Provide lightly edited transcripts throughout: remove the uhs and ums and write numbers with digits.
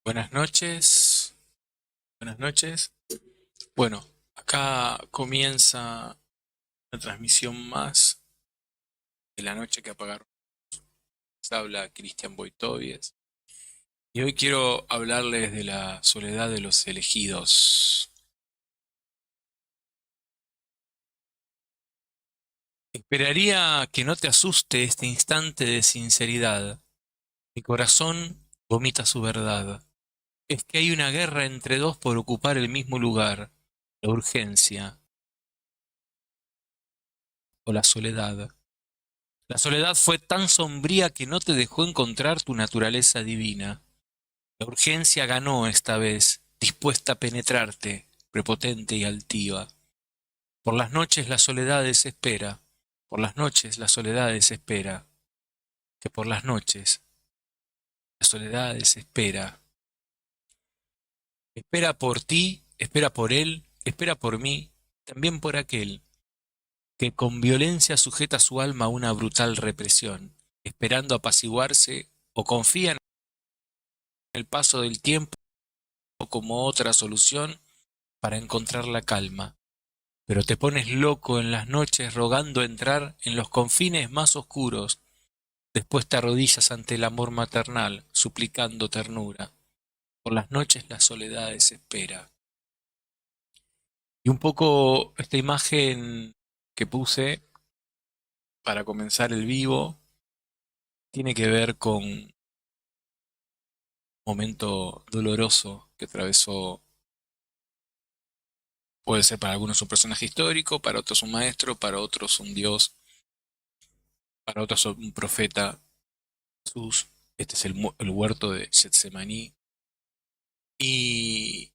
Buenas noches, buenas noches. Bueno, acá comienza una transmisión más de la noche que apagaron. Les habla Cristian Boitovies y hoy quiero hablarles de la soledad de los elegidos. Esperaría que no te asuste este instante de sinceridad. Mi corazón vomita su verdad. Es que hay una guerra entre dos por ocupar el mismo lugar, la urgencia o la soledad. La soledad fue tan sombría que no te dejó encontrar tu naturaleza divina. La urgencia ganó esta vez, dispuesta a penetrarte, prepotente y altiva. Por las noches la soledad desespera, por las noches la soledad desespera, que por las noches la soledad desespera. Espera por ti, espera por él, espera por mí, también por aquel, que con violencia sujeta su alma a una brutal represión, esperando apaciguarse o confía en el paso del tiempo como otra solución para encontrar la calma. Pero te pones loco en las noches rogando entrar en los confines más oscuros. Después te arrodillas ante el amor maternal, suplicando ternura. Por las noches la soledad desespera. Y un poco esta imagen que puse para comenzar el vivo tiene que ver con un momento doloroso que atravesó. Puede ser para algunos un personaje histórico, para otros un maestro, para otros un dios, para otros un profeta, Jesús. Este es el huerto de Getsemaní. Y,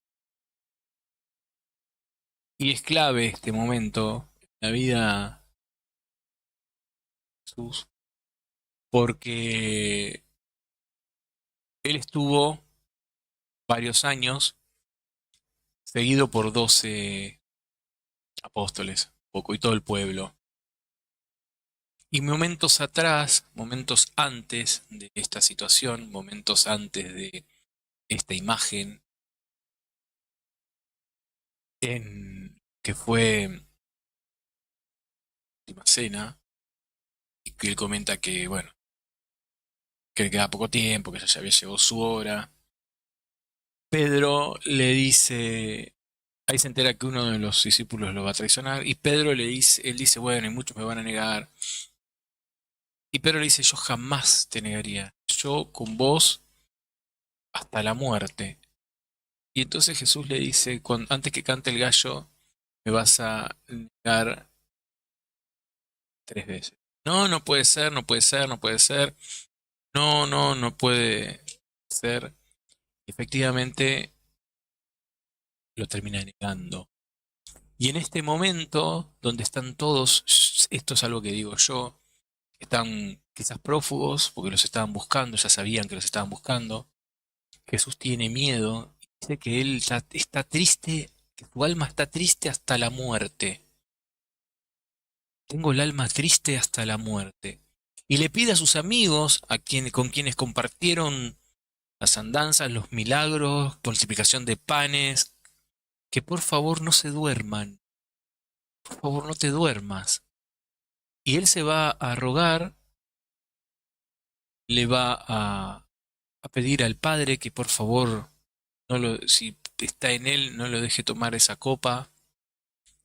y es clave este momento en la vida de Jesús, porque él estuvo varios años seguido por 12 apóstoles, poco y todo el pueblo. Y momentos atrás, momentos antes de esta situación, momentos antes de esta imagen, en que fue la última cena, y que él comenta que, bueno, que le queda poco tiempo, que ya había llegado su hora. Pedro le dice, ahí se entera que uno de los discípulos lo va a traicionar, y Pedro le dice, él dice, bueno, y muchos me van a negar. Y Pedro le dice, yo jamás te negaría, yo con vos hasta la muerte. Y entonces Jesús le dice, antes que cante el gallo, me vas a negar 3 veces. No, no puede ser, no puede ser, no puede ser. No, no, no puede ser. Efectivamente, lo termina negando. Y en este momento, donde están todos, esto es algo que digo yo, están quizás prófugos, porque los estaban buscando, ya sabían que los estaban buscando. Jesús tiene miedo, dice que él está triste, que su alma está triste hasta la muerte. Tengo el alma triste hasta la muerte. Y le pide a sus amigos, con quienes compartieron las andanzas, los milagros, multiplicación de panes, que por favor no se duerman, por favor no te duermas. Y él se va a rogar, le va a pedir al Padre que por favor, si está en él, no lo deje tomar esa copa,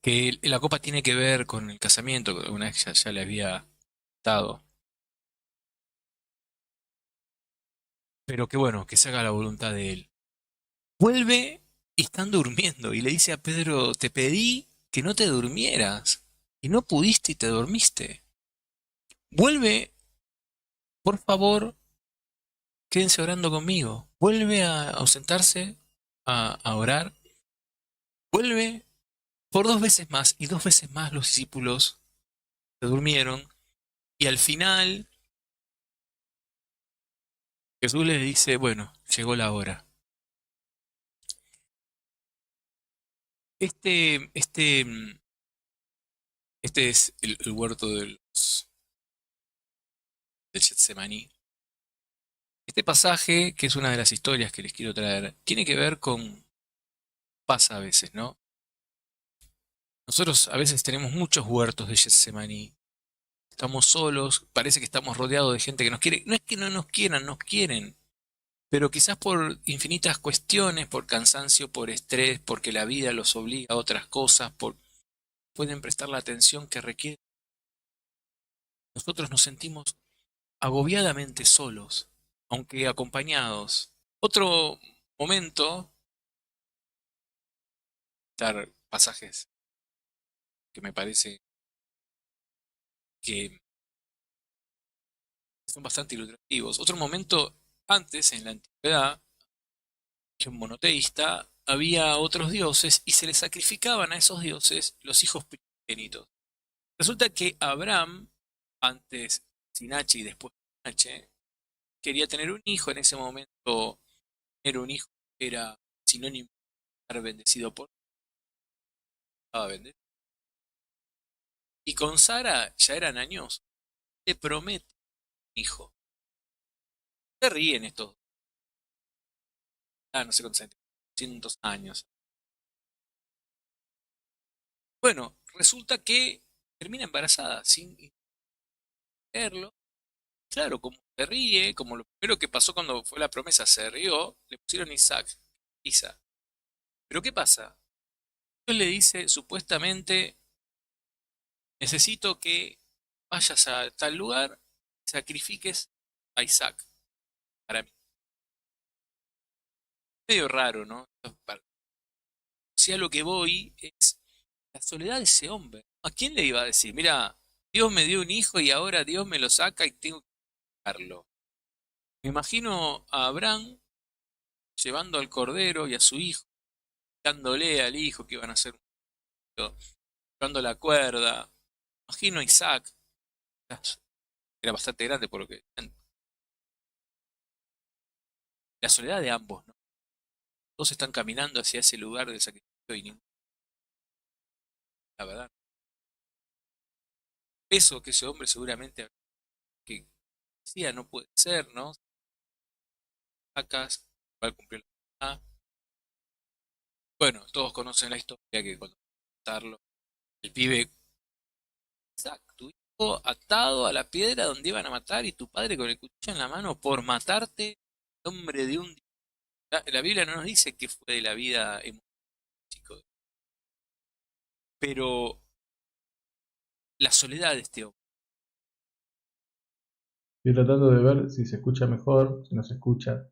que la copa tiene que ver con el casamiento, que una vez ya le había dado, pero que bueno, que se haga la voluntad de él. Vuelve y están durmiendo y le dice a Pedro, te pedí que no te durmieras y no pudiste y te dormiste. Vuelve, por favor, quédense orando conmigo. Vuelve a ausentarse, a orar. Vuelve por 2 veces más y 2 veces más los discípulos se durmieron y al final Jesús les dice, bueno, llegó la hora. Este, este, este es el huerto del Getsemaní. Este pasaje, que es una de las historias que les quiero traer, tiene que ver con, pasa a veces, ¿no? Nosotros a veces tenemos muchos huertos de Getsemaní. Estamos solos, parece que estamos rodeados de gente que nos quiere. No es que no nos quieran, nos quieren. Pero quizás por infinitas cuestiones, por cansancio, por estrés, porque la vida los obliga a otras cosas, pueden prestar la atención que requieren. Nosotros nos sentimos agobiadamente solos, aunque acompañados. Otro momento, dar pasajes que me parece que son bastante ilustrativos. Otro momento, antes, en la antigüedad, que un monoteísta, había otros dioses y se le sacrificaban a esos dioses los hijos primogénitos. Resulta que Abraham, antes sin H y después con H, quería tener un hijo. En ese momento, tener un hijo era sinónimo de estar bendecido por Dios, estaba bendecido. Y con Sara ya eran años, le promete un hijo. Se ríen estos, no sé cuántos años, 200 años. Bueno, resulta que termina embarazada sin quererlo. Claro, como se ríe, como lo primero que pasó cuando fue la promesa, se rió, le pusieron Isaac, Isa. Pero ¿qué pasa? Dios le dice supuestamente, necesito que vayas a tal lugar y sacrifiques a Isaac para mí. Medio raro, ¿no? Si a lo que voy es la soledad de ese hombre. ¿A quién le iba a decir? Mira, Dios me dio un hijo y ahora Dios me lo saca y tengo que sacarlo. Me imagino a Abraham llevando al cordero y a su hijo, dándole al hijo que iban a hacer un hijo, llevando la cuerda. Imagino a Isaac, era bastante grande por lo que decían. La soledad de ambos, ¿no? Todos están caminando hacia ese lugar del sacrificio y ninguno, la verdad. Eso que ese hombre seguramente que decía no puede ser, ¿no? Sacas, igual cumplió la voluntad. Bueno, todos conocen la historia que cuando matarlo, el pibe, Isaac, tu hijo atado a la piedra donde iban a matar y tu padre con el cuchillo en la mano por matarte, hombre de un día. La Biblia no nos dice que fue de la vida emocional, pero la soledad de este hombre. Estoy tratando de ver si se escucha mejor, si no se escucha.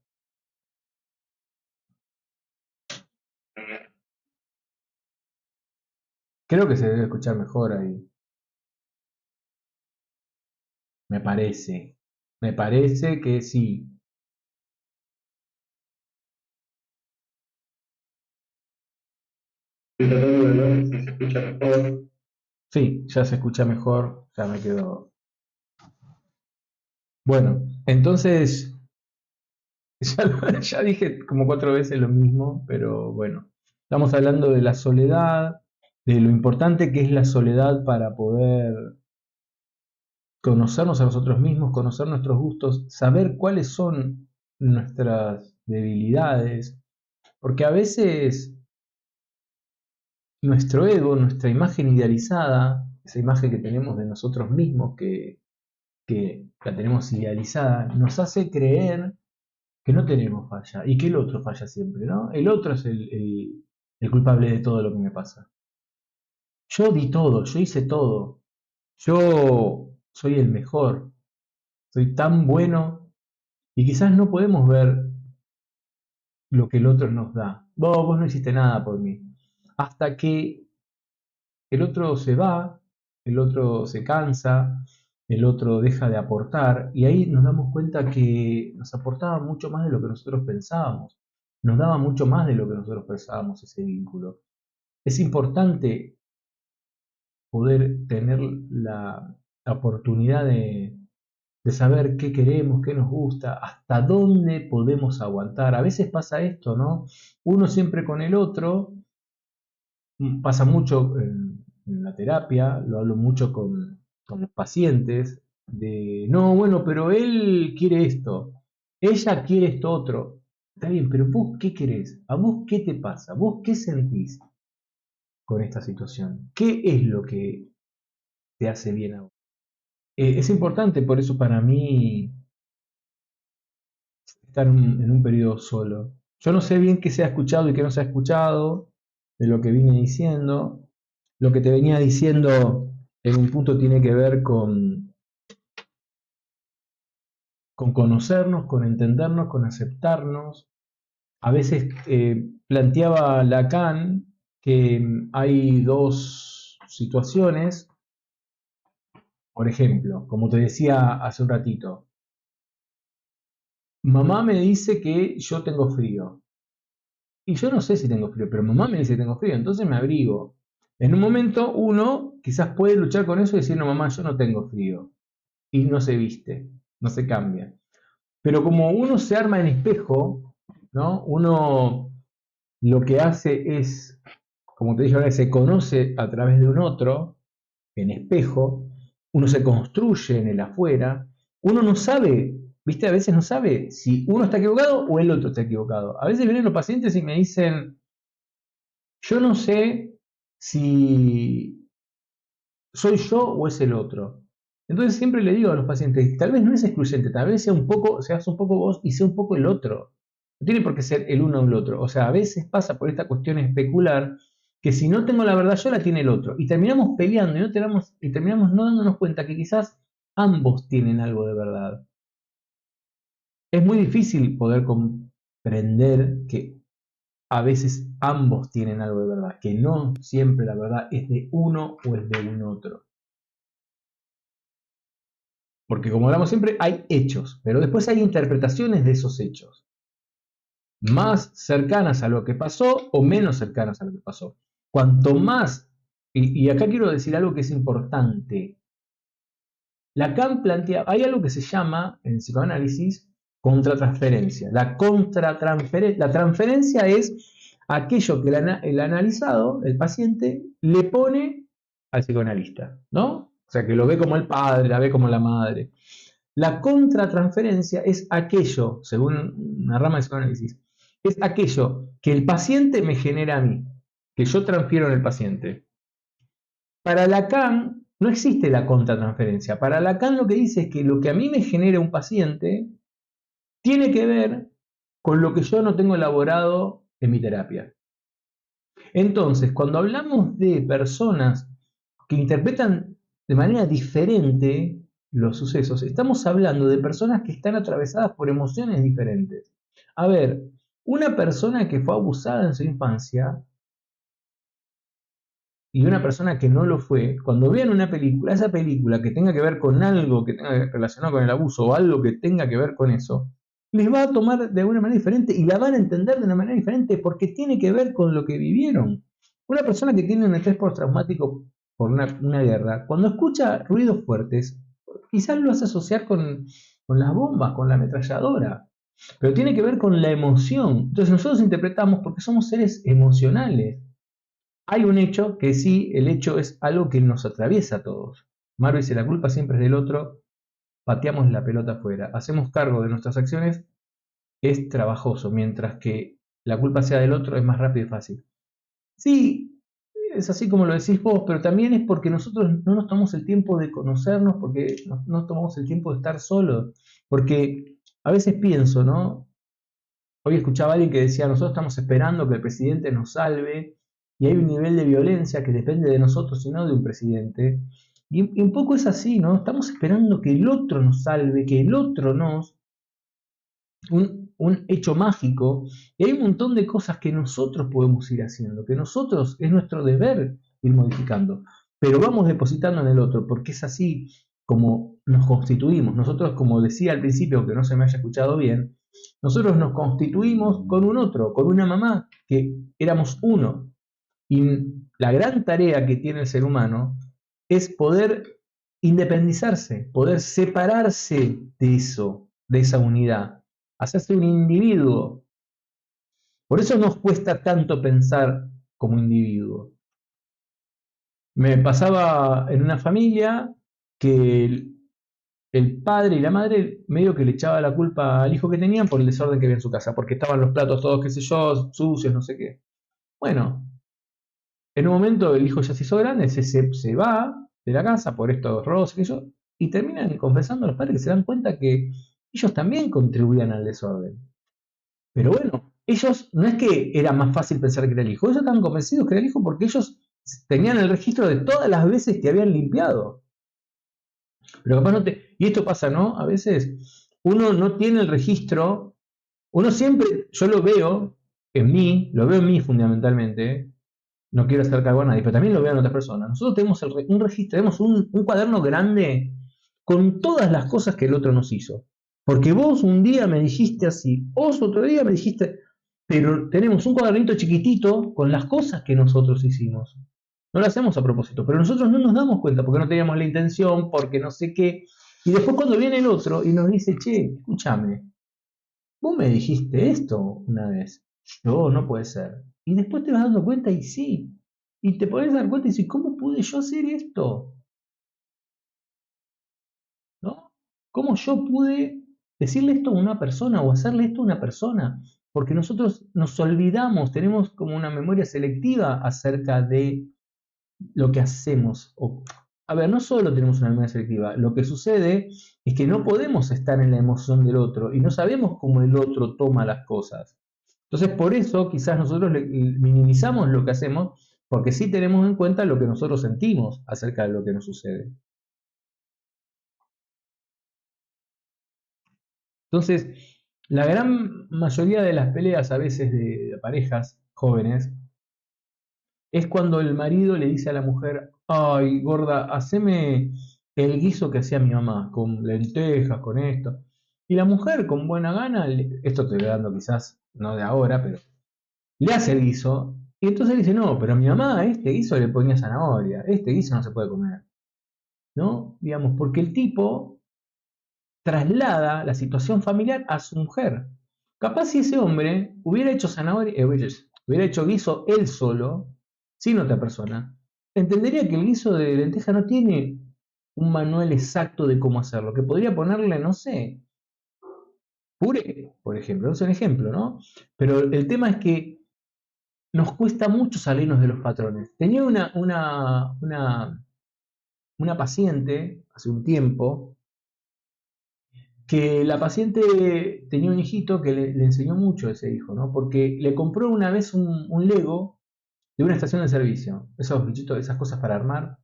Creo que se debe escuchar mejor ahí. Me parece. Me parece que sí. Estoy tratando de ver si se escucha mejor. Sí, ya se escucha mejor. Ya me quedo. Bueno, entonces ya dije como 4 veces lo mismo, pero bueno. Estamos hablando de la soledad, de lo importante que es la soledad para poder conocernos a nosotros mismos, conocer nuestros gustos, saber cuáles son nuestras debilidades, porque a veces nuestro ego, nuestra imagen idealizada, esa imagen que tenemos de nosotros mismos, que la tenemos idealizada, nos hace creer que no tenemos falla y que el otro falla siempre, ¿no? El otro es el culpable de todo lo que me pasa. Yo di todo, yo hice todo, yo soy el mejor, soy tan bueno y quizás no podemos ver lo que el otro nos da. Vos no hiciste nada por mí. Hasta que el otro se va, el otro se cansa, el otro deja de aportar y ahí nos damos cuenta que nos aportaba mucho más de lo que nosotros pensábamos. Nos daba mucho más de lo que nosotros pensábamos ese vínculo. Es importante poder tener la oportunidad de saber qué queremos, qué nos gusta, hasta dónde podemos aguantar. A veces pasa esto, ¿no? Uno siempre con el otro, pasa mucho en la terapia, lo hablo mucho con los pacientes, de, no, bueno, pero él quiere esto, Ella quiere esto otro. Está bien, pero vos qué querés, a vos qué te pasa, vos qué sentís con esta situación, qué es lo que te hace bien a vos. Es importante por eso para mí estar en un periodo solo. Yo no sé bien qué se ha escuchado y qué no se ha escuchado de lo que vine diciendo. Lo que te venía diciendo en un punto tiene que ver con conocernos, con entendernos, con aceptarnos. A veces planteaba Lacan que hay dos situaciones, por ejemplo, como te decía hace un ratito, mamá me dice que yo tengo frío. Y yo no sé si tengo frío, pero mamá me dice que tengo frío, entonces me abrigo. En un momento uno quizás puede luchar con eso y decir, no, mamá, yo no tengo frío. Y no se viste, no se cambia. Pero como uno se arma en espejo, ¿no? Uno lo que hace es, como te dije ahora, se conoce a través de un otro, en espejo, uno se construye en el afuera, uno no sabe, viste, a veces no sabe si uno está equivocado o el otro está equivocado. A veces vienen los pacientes y me dicen, yo no sé si soy yo o es el otro. Entonces siempre le digo a los pacientes, tal vez no es excluyente, tal vez sea un poco, seas un poco vos y sea un poco el otro. No tiene por qué ser el uno o el otro. O sea, a veces pasa por esta cuestión especular que si no tengo la verdad yo la tiene el otro. Y terminamos peleando y terminamos no dándonos cuenta que quizás ambos tienen algo de verdad. Es muy difícil poder comprender que a veces ambos tienen algo de verdad, que no siempre la verdad es de uno o es de un otro. Porque como hablamos siempre, hay hechos, pero después hay interpretaciones de esos hechos, más cercanas a lo que pasó o menos cercanas a lo que pasó. Cuanto más, y acá quiero decir algo que es importante, Lacan plantea, hay algo que se llama en psicoanálisis contratransferencia. La transferencia es aquello que el analizado, el paciente, le pone al psicoanalista, ¿no? O sea, que lo ve como el padre, la ve como la madre. La contratransferencia es aquello, según una rama de psicoanálisis, es aquello que el paciente me genera a mí, que yo transfiero en el paciente. Para Lacan no existe la contratransferencia. Para Lacan lo que dice es que lo que a mí me genera un paciente tiene que ver con lo que yo no tengo elaborado en mi terapia. Entonces, cuando hablamos de personas que interpretan de manera diferente los sucesos, estamos hablando de personas que están atravesadas por emociones diferentes. A ver, una persona que fue abusada en su infancia y una persona que no lo fue, cuando vean una película, esa película que tenga que ver con algo que tenga relacionado con el abuso o algo que tenga que ver con eso, les va a tomar de una manera diferente y la van a entender de una manera diferente porque tiene que ver con lo que vivieron. Una persona que tiene un estrés postraumático por una guerra, cuando escucha ruidos fuertes, quizás lo hace asociar con las bombas, con la ametralladora, pero tiene que ver con la emoción. Entonces nosotros interpretamos porque somos seres emocionales. Hay un hecho que sí, el hecho es algo que nos atraviesa a todos. Mario dice, la culpa siempre es del otro, pateamos la pelota afuera, hacemos cargo de nuestras acciones, es trabajoso, mientras que la culpa sea del otro es más rápido y fácil. Sí, es así como lo decís vos, pero también es porque nosotros no nos tomamos el tiempo de conocernos, porque no tomamos el tiempo de estar solos, porque a veces pienso, ¿no? Hoy escuchaba a alguien que decía, nosotros estamos esperando que el presidente nos salve, y hay un nivel de violencia que depende de nosotros y no de un presidente. Y un poco es así, ¿no? Estamos esperando que el otro nos salve, que el otro nos... Un hecho mágico. Y hay un montón de cosas que nosotros podemos ir haciendo, que nosotros es nuestro deber ir modificando. Pero vamos depositando en el otro, porque es así como nos constituimos. Nosotros, como decía al principio, aunque no se me haya escuchado bien, nosotros nos constituimos con un otro, con una mamá, que éramos uno. Y la gran tarea que tiene el ser humano es poder independizarse, poder separarse de eso, de esa unidad, hacerse un individuo. Por eso nos cuesta tanto pensar como individuo. Me pasaba en una familia que el padre y la madre medio que le echaba la culpa al hijo que tenían por el desorden que había en su casa, porque estaban los platos todos, qué sé yo, sucios, no sé qué. Bueno, en un momento el hijo ya se hizo grande, se va de la casa por estos robos y terminan confesando a los padres que se dan cuenta que ellos también contribuían al desorden. Pero bueno, ellos no es que era más fácil pensar que era el hijo, ellos estaban convencidos que era el hijo porque ellos tenían el registro de todas las veces que habían limpiado. Pero capaz no te. Y esto pasa, ¿no? A veces uno no tiene el registro, uno siempre, yo lo veo en mí fundamentalmente, no quiero hacer cargo a nadie, pero también lo veo en otras personas. Nosotros tenemos un registro, tenemos un cuaderno grande con todas las cosas que el otro nos hizo. Porque vos un día me dijiste así, vos otro día me dijiste, pero tenemos un cuadernito chiquitito con las cosas que nosotros hicimos. No lo hacemos a propósito, pero nosotros no nos damos cuenta porque no teníamos la intención, porque no sé qué. Y después cuando viene el otro y nos dice, che, escúchame, vos me dijiste esto una vez. No, no puede ser. Y después te vas dando cuenta y sí. Y te podés dar cuenta y decir, ¿cómo pude yo hacer esto? ¿No? ¿Cómo yo pude decirle esto a una persona o hacerle esto a una persona? Porque nosotros nos olvidamos, tenemos como una memoria selectiva acerca de lo que hacemos. A ver, no solo tenemos una memoria selectiva, lo que sucede es que no podemos estar en la emoción del otro y no sabemos cómo el otro toma las cosas. Entonces, por eso quizás nosotros minimizamos lo que hacemos, porque sí tenemos en cuenta lo que nosotros sentimos acerca de lo que nos sucede. Entonces, la gran mayoría de las peleas a veces de parejas jóvenes es cuando el marido le dice a la mujer, ay, gorda, haceme el guiso que hacía mi mamá, con lentejas, con esto. Y la mujer, con buena gana, esto estoy dando quizás no de ahora, pero le hace el guiso. Y entonces dice, no, pero mi mamá a este guiso le ponía zanahoria, este guiso no se puede comer. ¿No? Digamos, porque el tipo traslada la situación familiar a su mujer. Capaz si ese hombre hubiera hecho zanahoria, hubiera hecho guiso él solo, sin otra persona, entendería que el guiso de lenteja no tiene un manual exacto de cómo hacerlo, que podría ponerle, no sé, puré, por ejemplo, es un ejemplo, ¿no? Pero el tema es que nos cuesta mucho salirnos de los patrones. Tenía una paciente hace un tiempo que la paciente tenía un hijito que le enseñó mucho a ese hijo, ¿no? Porque le compró una vez un Lego de una estación de servicio, esos bichitos, esas cosas para armar,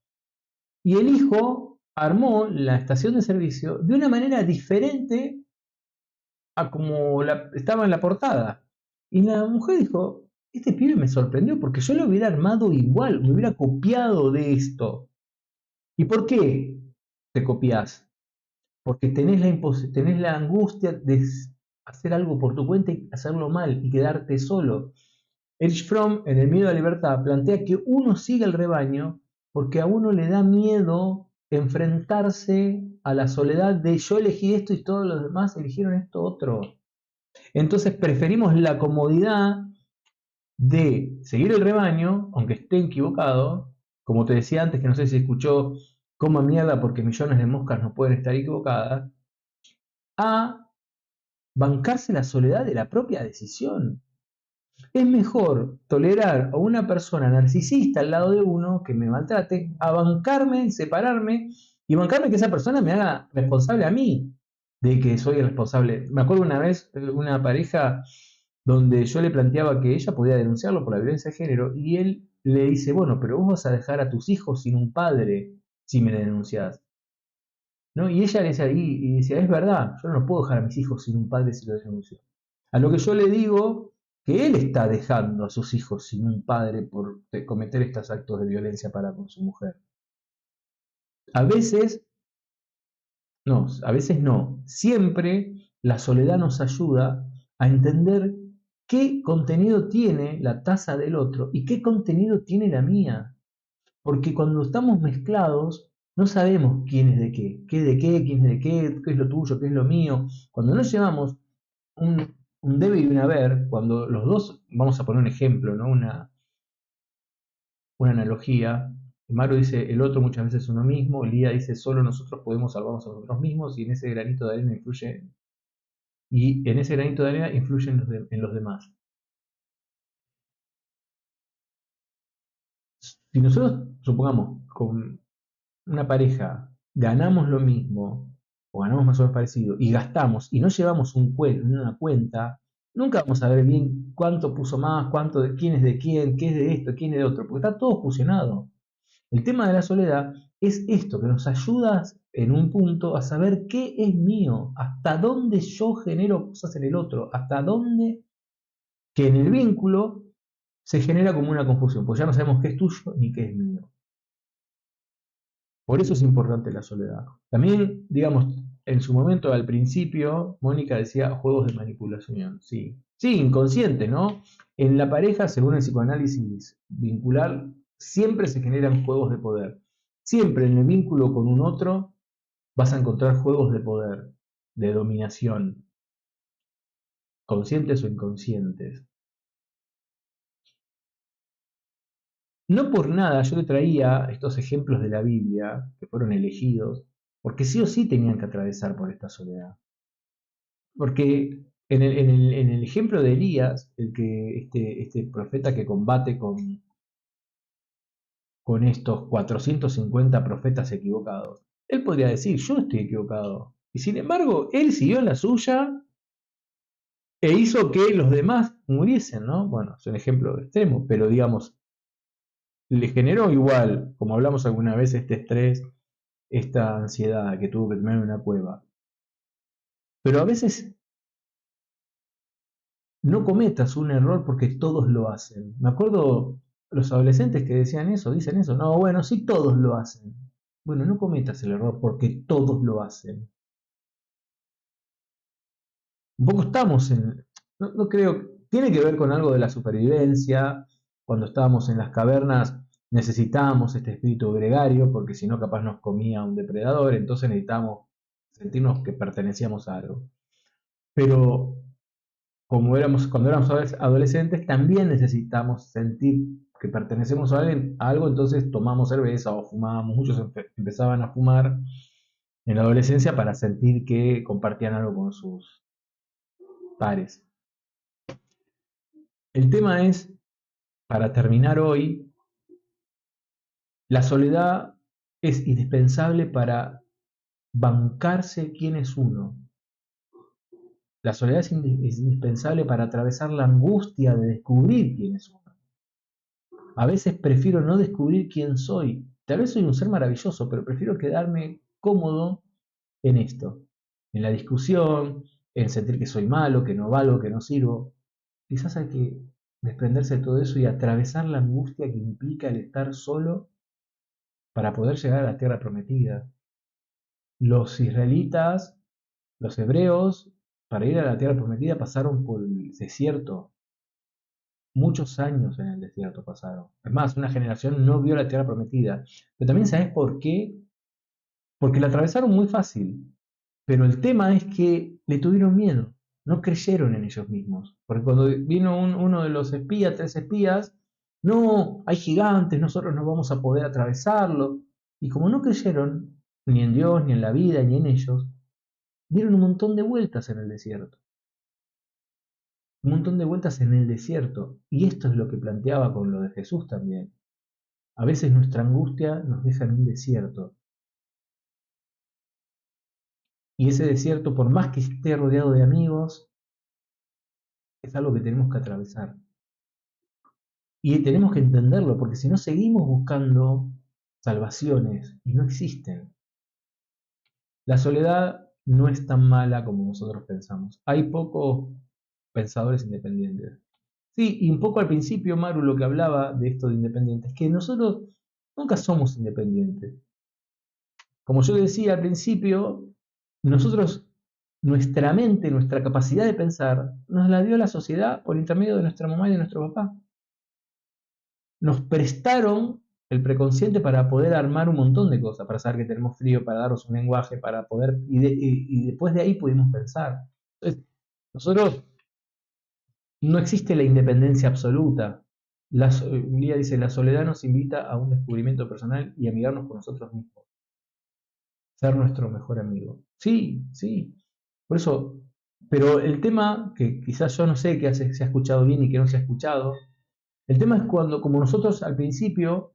y el hijo armó la estación de servicio de una manera diferente a como estaba en la portada. Y la mujer dijo, este pibe me sorprendió porque yo lo hubiera armado igual, me hubiera copiado de esto. ¿Y por qué te copias? Porque tenés la angustia de hacer algo por tu cuenta y hacerlo mal y quedarte solo. Erich Fromm, en El miedo a la libertad, plantea que uno sigue el rebaño porque a uno le da miedo enfrentarse a la soledad de yo elegí esto y todos los demás eligieron esto otro. Entonces preferimos la comodidad de seguir el rebaño, aunque esté equivocado, como te decía antes, que no sé si escuchó, coma mierda porque millones de moscas no pueden estar equivocadas, a bancarse la soledad de la propia decisión. Es mejor tolerar a una persona narcisista al lado de uno que me maltrate, a bancarme, separarme y bancarme que esa persona me haga responsable a mí de que soy el responsable. Me acuerdo una vez una pareja donde yo le planteaba que ella podía denunciarlo por la violencia de género y él le dice, bueno, pero vos vas a dejar a tus hijos sin un padre si me denuncias. ¿No? Y ella le decía, y decía, es verdad, yo no puedo dejar a mis hijos sin un padre si lo denuncio. A lo que yo le digo que él está dejando a sus hijos sin un padre por cometer estos actos de violencia para con su mujer. A veces, no, a veces no. Siempre la soledad nos ayuda a entender qué contenido tiene la taza del otro y qué contenido tiene la mía. Porque cuando estamos mezclados, no sabemos quién es de qué, quién es de qué es lo tuyo, qué es lo mío. Cuando no llevamos un debe y un haber, cuando los dos, vamos a poner un ejemplo, ¿no? Una analogía, Maru dice, el otro muchas veces uno mismo. Lía dice, solo nosotros podemos salvarnos a nosotros mismos y en ese granito de arena influyen en los demás. Si nosotros, supongamos, con una pareja ganamos lo mismo o ganamos más o menos parecido y gastamos y no llevamos una cuenta, nunca vamos a ver bien cuánto puso más, cuánto de quién es de quién, qué es de esto, quién es de otro, porque está todo fusionado. El tema de la soledad es esto, que nos ayuda en un punto a saber qué es mío, hasta dónde yo genero cosas en el otro, hasta dónde que en el vínculo se genera como una confusión, pues ya no sabemos qué es tuyo ni qué es mío. Por eso es importante la soledad. También, digamos, en su momento, al principio, Mónica decía juegos de manipulación. Sí, sí, inconsciente, ¿no? En la pareja, según el psicoanálisis vincular, siempre se generan juegos de poder. Siempre en el vínculo con un otro vas a encontrar juegos de poder, de dominación, conscientes o inconscientes. No por nada yo le traía estos ejemplos de la Biblia, que fueron elegidos, porque sí o sí tenían que atravesar por esta soledad. Porque en el ejemplo de Elías, este profeta que combate con estos 450 profetas equivocados, él podría decir, yo estoy equivocado. Y sin embargo, él siguió en la suya e hizo que los demás muriesen, ¿no? Bueno, es un ejemplo extremo, pero digamos, le generó igual, como hablamos alguna vez, este estrés, esta ansiedad que tuvo que tener en una cueva. Pero a veces no cometas un error porque todos lo hacen. Me acuerdo los adolescentes que decían eso, dicen eso. No, bueno, sí todos lo hacen. Bueno, no cometas el error porque todos lo hacen. Un poco estamos en... No creo... Tiene que ver con algo de la supervivencia. Cuando estábamos en las cavernas necesitábamos este espíritu gregario porque si no capaz nos comía un depredador. Entonces necesitábamos sentirnos que pertenecíamos a algo. Pero cuando éramos adolescentes, también necesitamos sentir que pertenecemos a algo, entonces tomamos cerveza o fumábamos, muchos empezaban a fumar en la adolescencia para sentir que compartían algo con sus pares. El tema es, para terminar hoy, la soledad es indispensable para bancarse quién es uno. La soledad es indispensable para atravesar la angustia de descubrir quién es uno. A veces prefiero no descubrir quién soy. Tal vez soy un ser maravilloso, pero prefiero quedarme cómodo en esto, en la discusión, en sentir que soy malo, que no valgo, que no sirvo. Quizás hay que desprenderse de todo eso y atravesar la angustia que implica el estar solo para poder llegar a la tierra prometida. Los israelitas, los hebreos, para ir a la tierra prometida pasaron por el desierto. Muchos años en el desierto pasaron. Es más, una generación no vio la tierra prometida. Pero también sabes por qué. Porque la atravesaron muy fácil. Pero el tema es que le tuvieron miedo. No creyeron en ellos mismos. Porque cuando vino uno de los espías, 3 espías, no, hay gigantes, nosotros no vamos a poder atravesarlo. Y como no creyeron ni en Dios, ni en la vida, ni en ellos, dieron un montón de vueltas en el desierto. Un montón de vueltas en el desierto. Y esto es lo que planteaba con lo de Jesús también. A veces nuestra angustia nos deja en un desierto. Y ese desierto, por más que esté rodeado de amigos, es algo que tenemos que atravesar. Y tenemos que entenderlo, porque si no seguimos buscando salvaciones y no existen. La soledad no es tan mala como nosotros pensamos. Hay pocos pensadores independientes. Sí, y un poco al principio, Maru, lo que hablaba de esto de independientes, que nosotros nunca somos independientes. Como yo decía al principio, nosotros, nuestra mente, nuestra capacidad de pensar, nos la dio la sociedad por intermedio de nuestra mamá y de nuestro papá. Nos prestaron el preconsciente para poder armar un montón de cosas, para saber que tenemos frío, para darnos un lenguaje, para poder, y después de ahí pudimos pensar. Entonces, nosotros no existe la independencia absoluta, Lía dice, la soledad nos invita a un descubrimiento personal y a mirarnos con nosotros mismos, ser nuestro mejor amigo. Sí, sí. Por eso, pero el tema, que quizás yo no sé que se ha escuchado bien y que no se ha escuchado, el tema es cuando, como nosotros al principio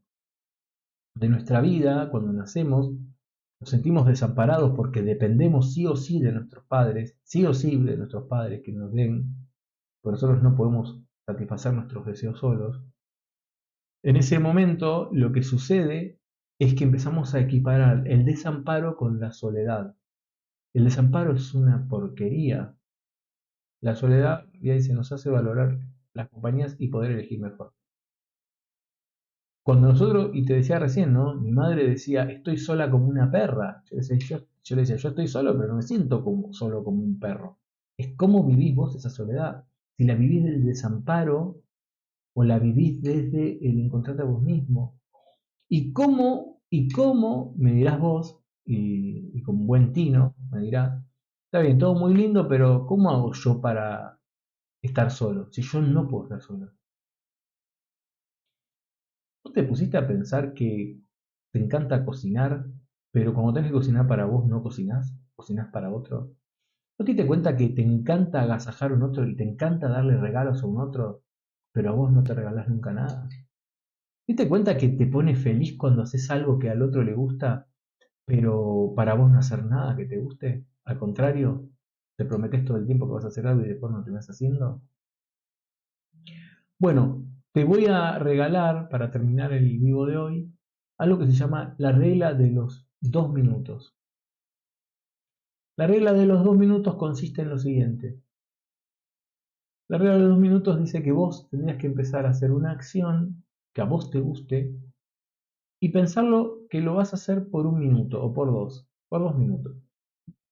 de nuestra vida, cuando nacemos, nos sentimos desamparados porque dependemos sí o sí de nuestros padres, sí o sí de nuestros padres que nos den, porque nosotros no podemos satisfacer nuestros deseos solos. En ese momento lo que sucede es que empezamos a equiparar el desamparo con la soledad. El desamparo es una porquería. La soledad, ya dice, nos hace valorar las compañías y poder elegir mejor. Cuando nosotros, y te decía recién, ¿no? Mi madre decía, estoy sola como una perra. Yo le decía, yo estoy solo, pero no me siento solo como un perro. Es cómo vivís vos esa soledad. Si la vivís del desamparo o la vivís desde el encontrarte a vos mismo. Y cómo, me dirás vos, y con buen tino, me dirás, está bien, todo muy lindo, pero ¿cómo hago yo para estar solo? Si yo no puedo estar solo. ¿No te pusiste a pensar que te encanta cocinar, pero cuando tenés que cocinar para vos no cocinás, cocinás para otro? ¿No te diste cuenta que te encanta agasajar a un otro y te encanta darle regalos a un otro, pero a vos no te regalás nunca nada? ¿Te diste cuenta que te pone feliz cuando haces algo que al otro le gusta, pero para vos no hacer nada que te guste? Al contrario, te prometes todo el tiempo que vas a hacer algo y después no lo terminás haciendo. Bueno, te voy a regalar, para terminar el vivo de hoy, algo que se llama la regla de los 2 minutos. La regla de los 2 minutos consiste en lo siguiente. La regla de los 2 minutos dice que vos tendrías que empezar a hacer una acción que a vos te guste y pensarlo que lo vas a hacer por 1 minuto o por 2 minutos.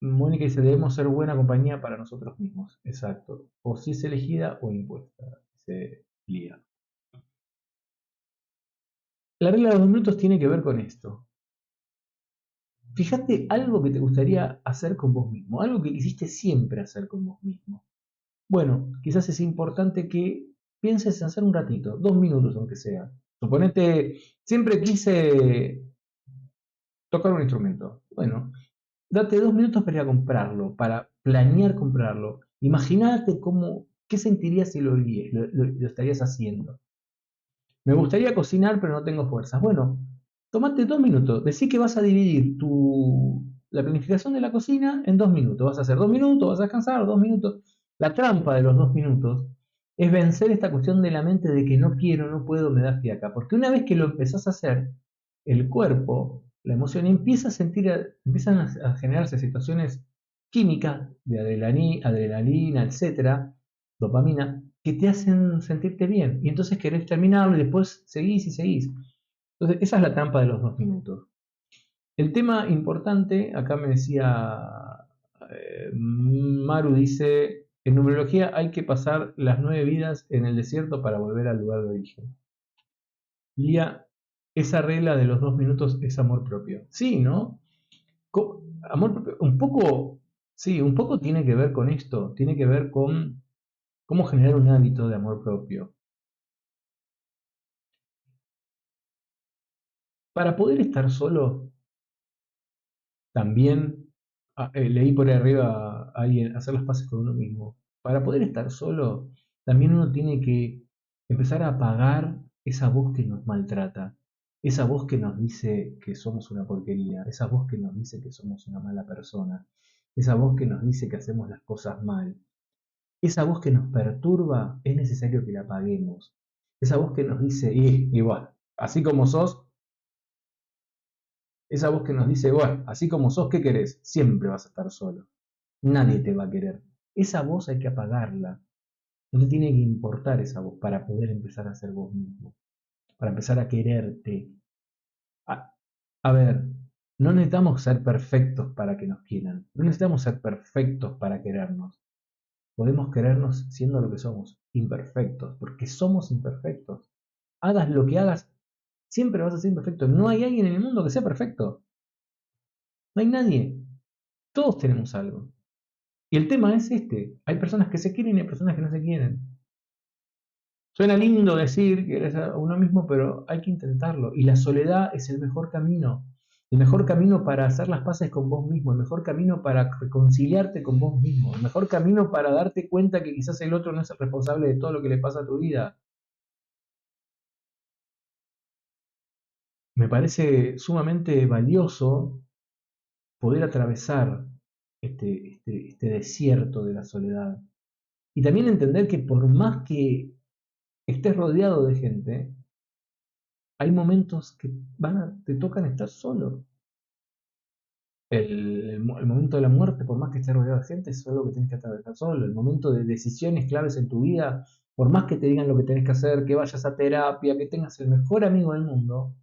Mónica dice, debemos ser buena compañía para nosotros mismos. Exacto. O si es elegida o impuesta, dice Lía. La regla de los 2 minutos tiene que ver con esto. Fíjate algo que te gustaría hacer con vos mismo, algo que quisiste siempre hacer con vos mismo. Bueno, quizás es importante que pienses en hacer un ratito, 2 minutos aunque sea. Suponete, siempre quise tocar un instrumento. Bueno, date 2 minutos para ir a comprarlo, para planear comprarlo. Imagínate qué sentirías si lo estarías haciendo. Me gustaría cocinar, pero no tengo fuerzas. Bueno, tomate 2 minutos. Decí que vas a dividir la planificación de la cocina en 2 minutos. Vas a hacer 2 minutos, vas a descansar 2 minutos. La trampa de los 2 minutos es vencer esta cuestión de la mente de que no quiero, no puedo, me da fiaca. Porque una vez que lo empezás a hacer, el cuerpo, la emoción, empiezan a generarse situaciones químicas de adrenalina, etcétera, dopamina, que te hacen sentirte bien. Y entonces querés terminarlo y después seguís y seguís. Entonces, esa es la trampa de los 2 minutos. El tema importante, acá me decía Maru, dice, en numerología hay que pasar las 9 vidas en el desierto para volver al lugar de origen. Lía, esa regla de los 2 minutos es amor propio. Sí, ¿no? Amor propio, un poco, sí, un poco tiene que ver con esto, tiene que ver con cómo generar un hábito de amor propio. Para poder estar solo, también leí por ahí arriba a alguien hacer las paces con uno mismo. Para poder estar solo, también uno tiene que empezar a apagar esa voz que nos maltrata, esa voz que nos dice que somos una porquería, esa voz que nos dice que somos una mala persona, esa voz que nos dice que hacemos las cosas mal. Esa voz que nos perturba es necesario que la apaguemos. Esa voz que nos dice, igual, así como sos, esa voz que nos dice, bueno, así como sos, ¿qué querés? Siempre vas a estar solo. Nadie te va a querer. Esa voz hay que apagarla. No te tiene que importar esa voz para poder empezar a ser vos mismo, para empezar a quererte. A, a ver, no necesitamos ser perfectos para que nos quieran. No necesitamos ser perfectos para querernos. Podemos querernos siendo lo que somos, imperfectos, porque somos imperfectos. Hagas lo que hagas, siempre vas a ser imperfecto. No hay alguien en el mundo que sea perfecto. No hay nadie. Todos tenemos algo. Y el tema es este. Hay personas que se quieren y hay personas que no se quieren. Suena lindo decir que eres a uno mismo, pero hay que intentarlo. Y la soledad es el mejor camino. El mejor camino para hacer las paces con vos mismo, el mejor camino para reconciliarte con vos mismo, el mejor camino para darte cuenta que quizás el otro no es el responsable de todo lo que le pasa a tu vida. Me parece sumamente valioso poder atravesar este desierto de la soledad. Y también entender que por más que estés rodeado de gente, hay momentos que te tocan estar solo. El momento de la muerte, por más que estés rodeado de gente, es algo que tienes que atravesar solo. El momento de decisiones claves en tu vida, por más que te digan lo que tenés que hacer, que vayas a terapia, que tengas el mejor amigo del mundo,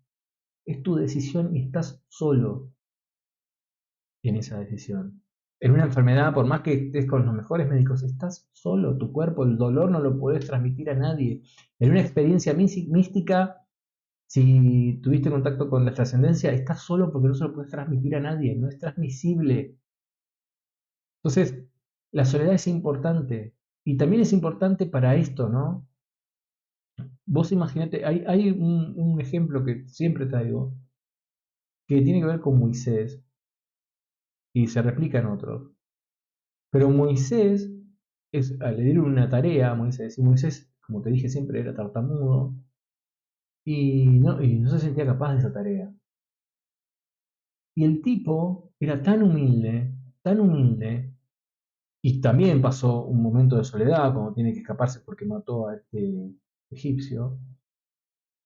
es tu decisión y estás solo en esa decisión. En una enfermedad, por más que estés con los mejores médicos, estás solo. Tu cuerpo, el dolor no lo puedes transmitir a nadie. En una experiencia mística, si tuviste contacto con la trascendencia, estás solo porque no se lo puedes transmitir a nadie, no es transmisible. Entonces, la soledad es importante. Y también es importante para esto, ¿no? Vos imaginate, hay un ejemplo que siempre traigo, que tiene que ver con Moisés, y se replica en otros. Pero Moisés, le dieron una tarea a Moisés, y Moisés, como te dije siempre, era tartamudo, y no se sentía capaz de esa tarea. Y el tipo era tan humilde, y también pasó un momento de soledad, cuando tiene que escaparse porque mató a este egipcio,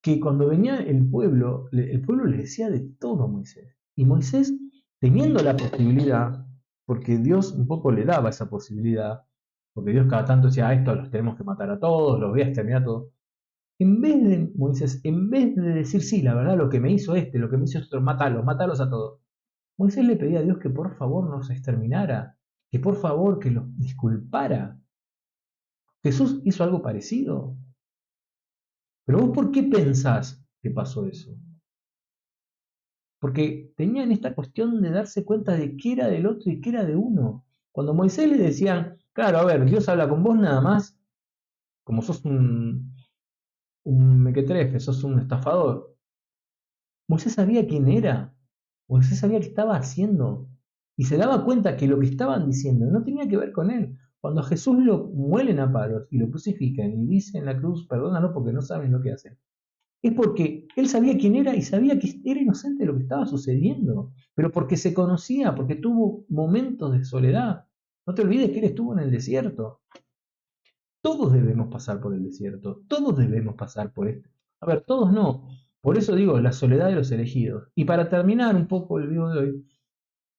que cuando venía el pueblo le decía de todo a Moisés. Y Moisés, teniendo la posibilidad, porque Dios un poco le daba esa posibilidad, porque Dios cada tanto decía, a estos los tenemos que matar a todos, los voy a exterminar a todos. En vez de Moisés, en vez de decir, sí, la verdad, lo que me hizo lo que me hizo otro, mátalos a todos. Moisés le pedía a Dios que por favor nos exterminara, que por favor que los disculpara. Jesús hizo algo parecido. Pero vos, ¿por qué pensás que pasó eso? Porque tenían esta cuestión de darse cuenta de qué era del otro y qué era de uno. Cuando Moisés le decían, claro, a ver, Dios habla con vos nada más, como sos un mequetrefe, sos un estafador. Muesé sabía quién era, Moisés sabía qué estaba haciendo y se daba cuenta que lo que estaban diciendo no tenía que ver con él. Cuando a Jesús lo muelen a palos y lo crucifican y dice en la cruz, perdónalo porque no saben lo que hacen, es porque él sabía quién era y sabía que era inocente de lo que estaba sucediendo, pero porque se conocía, porque tuvo momentos de soledad. No te olvides que él estuvo en el desierto. Todos debemos pasar por el desierto, todos debemos pasar por esto. A ver, todos no. Por eso digo, la soledad de los elegidos. Y para terminar un poco el video de hoy,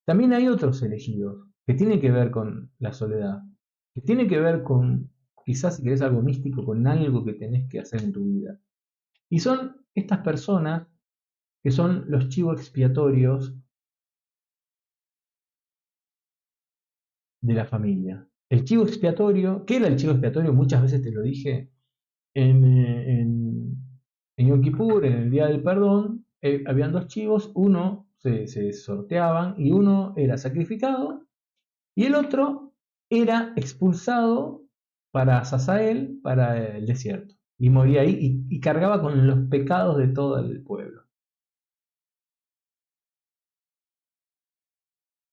también hay otros elegidos que tienen que ver con la soledad, que tienen que ver con, quizás si querés algo místico, con algo que tenés que hacer en tu vida. Y son estas personas que son los chivos expiatorios de la familia. El chivo expiatorio, ¿qué era el chivo expiatorio? Muchas veces te lo dije en Yom Kippur, en el Día del Perdón, habían dos chivos, uno se sorteaban y uno era sacrificado y el otro era expulsado para Sazael, para el desierto. Y moría ahí y cargaba con los pecados de todo el pueblo.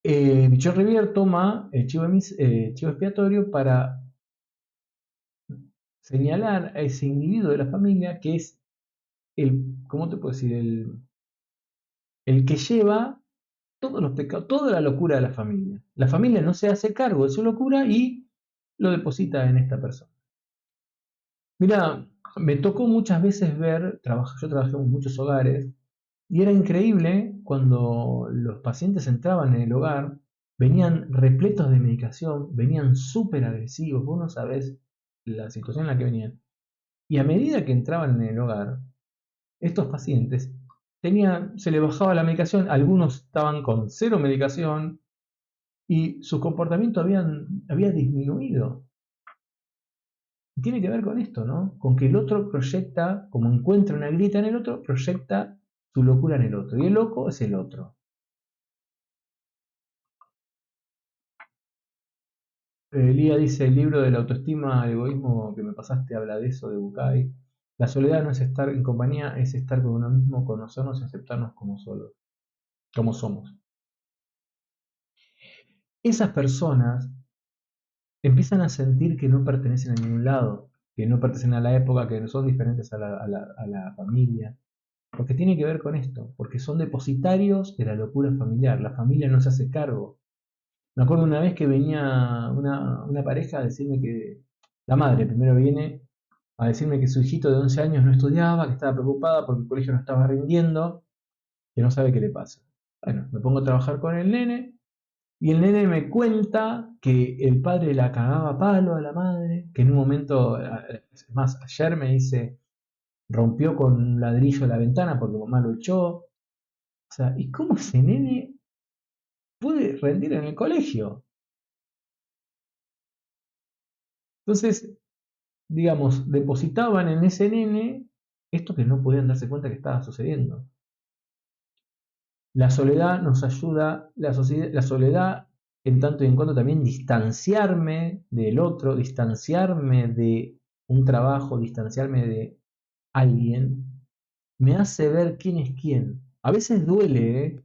Michel Rivière toma el chivo expiatorio para señalar a ese individuo de la familia que es ¿cómo te puedo decir? El que lleva todos los pecados, toda la locura de la familia. La familia no se hace cargo de su locura y lo deposita en esta persona. Mira, me tocó muchas veces yo trabajé en muchos hogares, y era increíble cuando los pacientes entraban en el hogar, venían repletos de medicación, venían súper agresivos, vos no sabés la situación en la que venían. Y a medida que entraban en el hogar, estos pacientes se les bajaba la medicación, algunos estaban con cero medicación y su comportamiento había disminuido. Y tiene que ver con esto, ¿no? Con que el otro proyecta, como encuentra una grita en el otro, proyecta su locura en el otro. Y el loco es el otro. Lía dice, el libro de la autoestima, el egoísmo que me pasaste habla de eso, de Bucay. La soledad no es estar en compañía, es estar con uno mismo, conocernos y aceptarnos como solos, como somos. Esas personas empiezan a sentir que no pertenecen a ningún lado, que no pertenecen a la época, que son diferentes a la familia, porque tiene que ver con esto, porque son depositarios de la locura familiar. La familia no se hace cargo. Me acuerdo una vez que venía una pareja a decirme que la madre primero viene a decirme que su hijito de 11 años no estudiaba, que estaba preocupada porque el colegio no estaba rindiendo, que no sabe qué le pasa. Bueno, me pongo a trabajar con el nene y el nene me cuenta que el padre la cagaba a palo a la madre, que en un momento, es más, ayer me dice, rompió con un ladrillo la ventana porque mamá lo echó. O sea, ¿y cómo ese nene puede rendir en el colegio? Entonces, digamos, depositaban en ese nene esto que no podían darse cuenta que estaba sucediendo. La soledad nos ayuda, la soledad en tanto y en cuanto también distanciarme del otro, distanciarme de un trabajo, distanciarme de alguien, me hace ver quién es quién. A veces duele, ¿eh?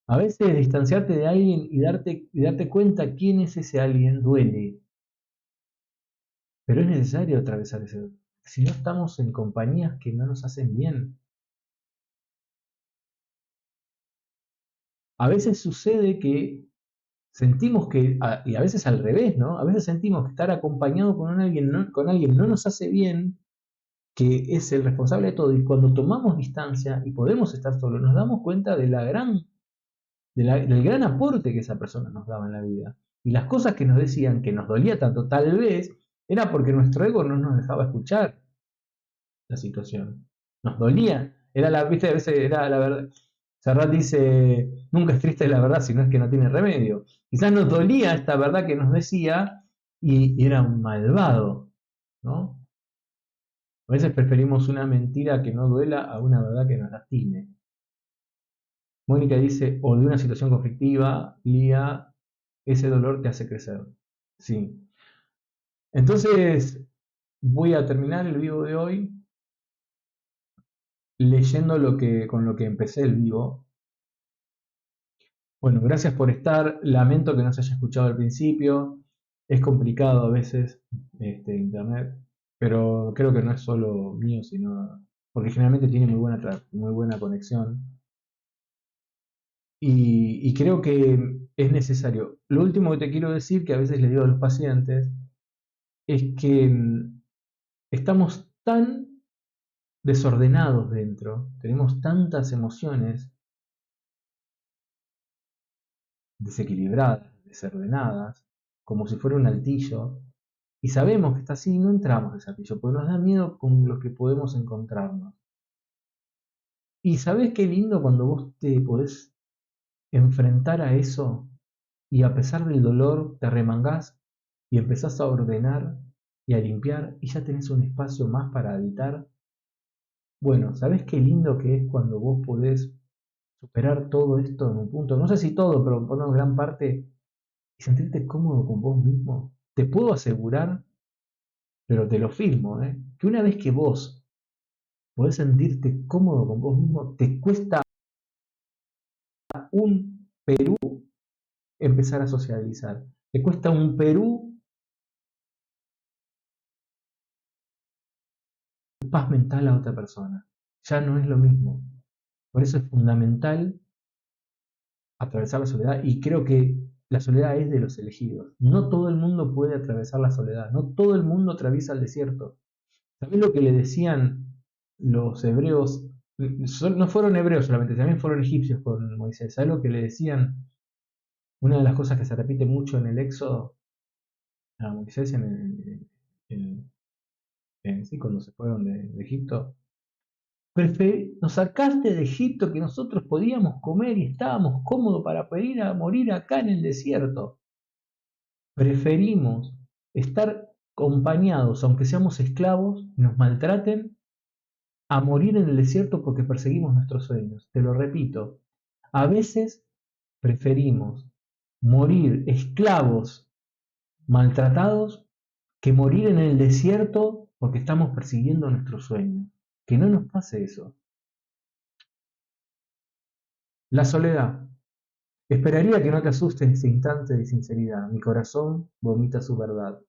A veces distanciarte de alguien y darte cuenta quién es ese alguien duele, pero es necesario atravesar ese. Si no estamos en compañías que no nos hacen bien. A veces sucede que sentimos que, y a veces al revés, ¿no? A veces sentimos que estar acompañado con alguien no nos hace bien, que es el responsable de todo, y cuando tomamos distancia y podemos estar solos, nos damos cuenta del gran aporte que esa persona nos daba en la vida. Y las cosas que nos decían que nos dolía tanto, tal vez, era porque nuestro ego no nos dejaba escuchar la situación. Nos dolía. Era la, viste, a veces era la verdad. Serrat dice, nunca es triste la verdad, sino es que no tiene remedio. Quizás nos dolía esta verdad que nos decía y era un malvado, ¿no? A veces preferimos una mentira que no duela a una verdad que nos lastime. Mónica dice, o de una situación conflictiva, Lía, ese dolor te hace crecer. Sí. Entonces, voy a terminar el vivo de hoy leyendo con lo que empecé el vivo. Bueno, gracias por estar. Lamento que no se haya escuchado al principio. Es complicado a veces internet, pero creo que no es solo mío, sino porque generalmente tiene muy buena conexión. Y creo que es necesario. Lo último que te quiero decir, que a veces le digo a los pacientes, es que estamos tan desordenados dentro, tenemos tantas emociones desequilibradas, desordenadas, como si fuera un altillo, y sabemos que está así y no entramos en ese altillo, porque nos da miedo con lo que podemos encontrarnos. Y sabés qué lindo cuando vos te podés enfrentar a eso y a pesar del dolor te remangás y empezás a ordenar y a limpiar y ya tenés un espacio más para habitar. Bueno, ¿sabés qué lindo que es cuando vos podés superar todo esto en un punto? No sé si todo, pero por una gran parte y sentirte cómodo con vos mismo. Te puedo asegurar, pero te lo firmo, que una vez que vos podés sentirte cómodo con vos mismo, te cuesta un Perú empezar a socializar. Te cuesta un Perú paz mental a otra persona. Ya no es lo mismo. Por eso es fundamental atravesar la soledad y creo que la soledad es de los elegidos. No todo el mundo puede atravesar la soledad, no todo el mundo atraviesa el desierto. ¿Sabés lo que le decían los hebreos? No fueron hebreos solamente, también fueron egipcios con Moisés. ¿Sabés lo que le decían? Una de las cosas que se repite mucho en el Éxodo a Moisés en- sí, cuando se fueron de Egipto. Nos sacaste de Egipto que nosotros podíamos comer y estábamos cómodos para ir a morir acá en el desierto. Preferimos estar acompañados, aunque seamos esclavos, y nos maltraten, a morir en el desierto porque perseguimos nuestros sueños. Te lo repito, a veces preferimos morir esclavos maltratados que morir en el desierto porque estamos persiguiendo nuestro sueño. Que no nos pase eso. La soledad. Esperaría que no te asuste en ese instante de sinceridad. Mi corazón vomita su verdad.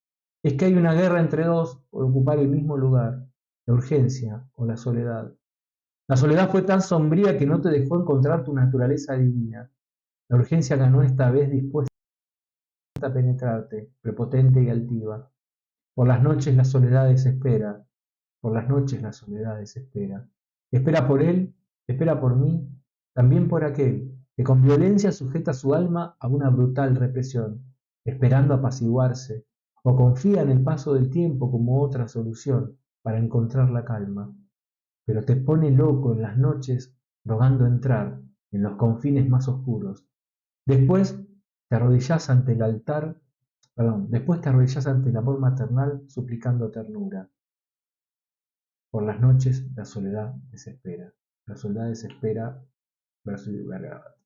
Es que hay una guerra entre dos por ocupar el mismo lugar, la urgencia o la soledad. La soledad fue tan sombría que no te dejó encontrar tu naturaleza divina. La urgencia ganó esta vez dispuesta a penetrarte, prepotente y altiva. Por las noches la soledad desespera, por las noches la soledad desespera. Espera por él, espera por mí, también por aquel que con violencia sujeta su alma a una brutal represión, esperando apaciguarse, o confía en el paso del tiempo como otra solución para encontrar la calma, pero te pone loco en las noches rogando entrar en los confines más oscuros. Después te arrodillas ante el altar, después te arrodillas ante el amor maternal suplicando ternura. Por las noches la soledad desespera. La soledad desespera verso Vergara.